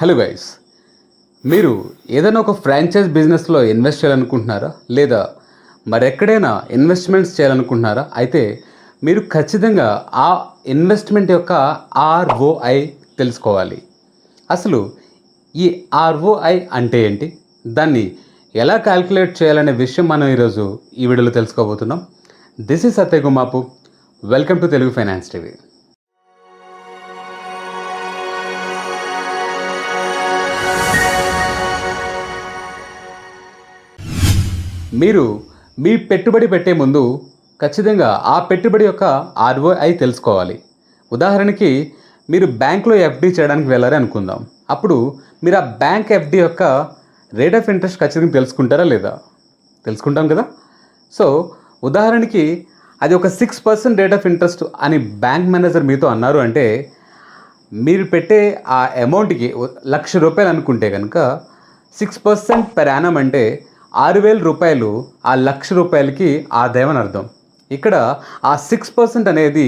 Hello guys, మీరు ఏదైనా ఒక ఫ్రాంచైజ్ బిజినెస్లో ఇన్వెస్ట్ చేయాలనుకుంటున్నారా, లేదా మరెక్కడైనా ఇన్వెస్ట్మెంట్స్ చేయాలనుకుంటున్నారా? అయితే మీరు ఖచ్చితంగా ఆ ఇన్వెస్ట్మెంట్ యొక్క ఆర్ఓఐ తెలుసుకోవాలి. అసలు ఈ ఆర్ఓఐ అంటే ఏంటి, దాన్ని ఎలా క్యాల్కులేట్ చేయాలనే విషయం మనం ఈరోజు ఈ వీడియోలో తెలుసుకోబోతున్నాం. This is Satya Gumapu. Welcome to Telugu finance TV. మీరు మీ పెట్టుబడి పెట్టే ముందు ఖచ్చితంగా ఆ పెట్టుబడి యొక్క ఆర్ఓఐ తెలుసుకోవాలి. ఉదాహరణకి మీరు బ్యాంక్లో ఎఫ్డి చేయడానికి వెళ్ళారని అనుకుందాం. అప్పుడు మీరు ఆ బ్యాంక్ ఎఫ్డి యొక్క రేట్ ఆఫ్ ఇంట్రెస్ట్ ఖచ్చితంగా తెలుసుకుంటారా లేదా? తెలుసుకుంటాం కదా. సో ఉదాహరణకి అది ఒక 6% రేట్ ఆఫ్ ఇంట్రెస్ట్ అని బ్యాంక్ మేనేజర్ మీతో అన్నారు అంటే, మీరు పెట్టే ఆ అమౌంట్కి ₹1,00,000 అనుకుంటే కనుక 6% పెర్ యానం అంటే ₹6,000 ఆ ₹1,00,000కి ఆదాయం అని అర్థం. ఇక్కడ ఆ 6% అనేది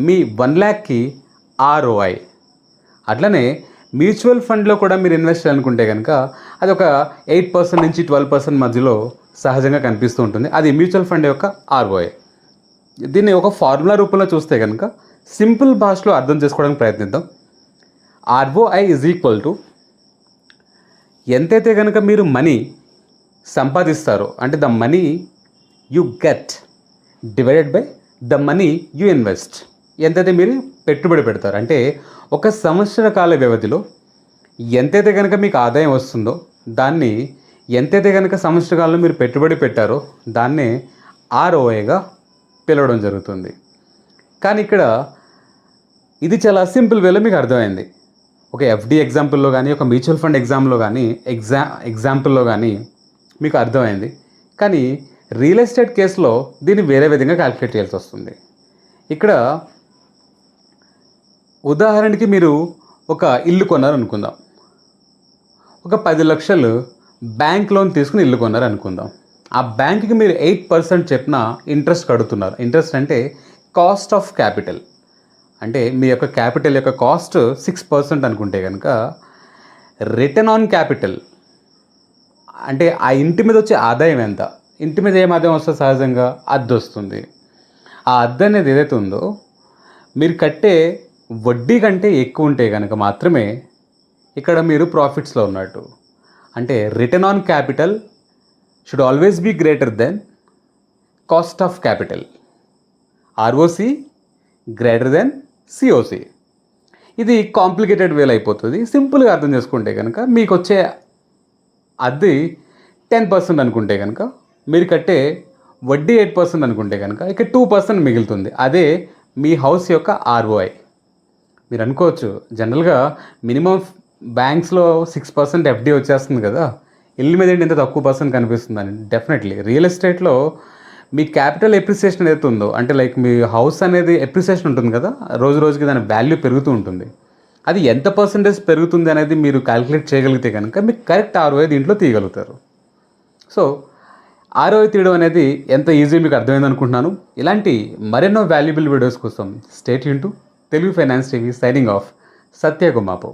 మీ 1,00,000కి ఆర్ఓఐ. అట్లనే మ్యూచువల్ ఫండ్లో కూడా మీరు ఇన్వెస్ట్ చేయాలనుకుంటే కనుక అది ఒక 8% నుంచి 12% మధ్యలో సహజంగా కనిపిస్తూ ఉంటుంది. అది మ్యూచువల్ ఫండ్ యొక్క ఆర్ఓఐ. దీన్ని ఒక ఫార్ములా రూపంలో చూస్తే కనుక సింపుల్ భాషలో అర్థం చేసుకోవడానికి ప్రయత్నిద్దాం. ఆర్ఓఐ ఈజ్ ఈక్వల్ టు ఎంతైతే కనుక మీరు మనీ సంపాదిస్తారో, అంటే the money you get divided by the money you invest. ఎంతైతే మీరు పెట్టుబడి పెడతారు అంటే ఒక సంవత్సర కాల వ్యవధిలో ఎంతైతే కనుక మీకు ఆదాయం వస్తుందో దాన్ని, ఎంతైతే కనుక సంవత్సర కాలంలో మీరు పెట్టుబడి పెట్టారో దాన్నే ఆర్ఓఐగా పిలవడం జరుగుతుంది. కానీ ఇక్కడ ఇది చాలా సింపుల్ వేలో మీకు అర్థమైంది. ఒక ఎఫ్డి ఎగ్జాంపుల్లో కానీ, ఒక మ్యూచువల్ ఫండ్ ఎగ్జాంపుల్లో కానీ మీకు అర్థమైంది. కానీ రియల్ ఎస్టేట్ కేసులో దీన్ని వేరే విధంగా క్యాలిక్యులేట్ చేయాల్సి వస్తుంది. ఇక్కడ ఉదాహరణకి మీరు ఒక ఇల్లు కొన్నారు అనుకుందాం. ఒక 10 లక్షలు బ్యాంక్ లోన్ తీసుకుని ఇల్లు కొన్నారు అనుకుందాం. ఆ బ్యాంక్కి మీరు 8% చెప్పిన ఇంట్రెస్ట్ కడుతున్నారు. ఇంట్రెస్ట్ అంటే కాస్ట్ ఆఫ్ క్యాపిటల్. అంటే మీ యొక్క క్యాపిటల్ యొక్క కాస్ట్ 6% అనుకుంటే కనుక రిటర్న్ ఆన్ క్యాపిటల్ అంటే ఆ ఇంటి మీద వచ్చే ఆదాయం ఎంత? ఇంటి మీద ఏం ఆదాయం వస్తుంది? సహజంగా అద్దె వస్తుంది. ఆ అద్దె అనేది ఏదైతే ఉందో మీరు కట్టే వడ్డీ కంటే ఎక్కువ ఉంటే కనుక మాత్రమే ఇక్కడ మీరు ప్రాఫిట్స్లో ఉన్నట్టు. అంటే return on capital should always be greater than cost of capital. ROC greater than COC. ఇది కాంప్లికేటెడ్ వేలు అయిపోతుంది. సింపుల్గా అర్థం చేసుకుంటే కనుక మీకు వచ్చే అది 10% అనుకుంటే కనుక, మీరు కట్టే వడ్డీ 8% అనుకుంటే కనుక ఇక 2% మిగులుతుంది. అదే మీ హౌస్ యొక్క ఆర్ఓఐ. మీరు అనుకోవచ్చు, జనరల్గా మినిమం బ్యాంక్స్లో 6% ఎఫ్డి వచ్చేస్తుంది కదా, ఇల్లు మీద ఏంటి ఇంత తక్కువ పర్సెంట్ కనిపిస్తుందని. డెఫినెట్లీ రియల్ ఎస్టేట్లో మీ క్యాపిటల్ ఎప్రిసియేషన్ ఏదైతే ఉందో, అంటే లైక్ మీ హౌస్ అనేది ఎప్రిసియేషన్ ఉంటుంది కదా, రోజు రోజుకి దాని వాల్యూ పెరుగుతూ ఉంటుంది. అది ఎంత పర్సెంటేజ్ పెరుగుతుంది అనేది మీరు క్యాలిక్యులేట్ చేయగలిగితే కనుక మీకు కరెక్ట్ ఆర్ఓఐ దీంట్లో తీయగలుగుతారు. సో ఆర్ఓఐ తీయడం అనేది ఎంత ఈజీ మీకు అర్థమైంది అనుకుంటున్నాను. ఇలాంటి మరెన్నో వాల్యుబుల్ వీడియోస్ కోసం stay tune to Telugu finance TV. Signing off, Satya Gumapu.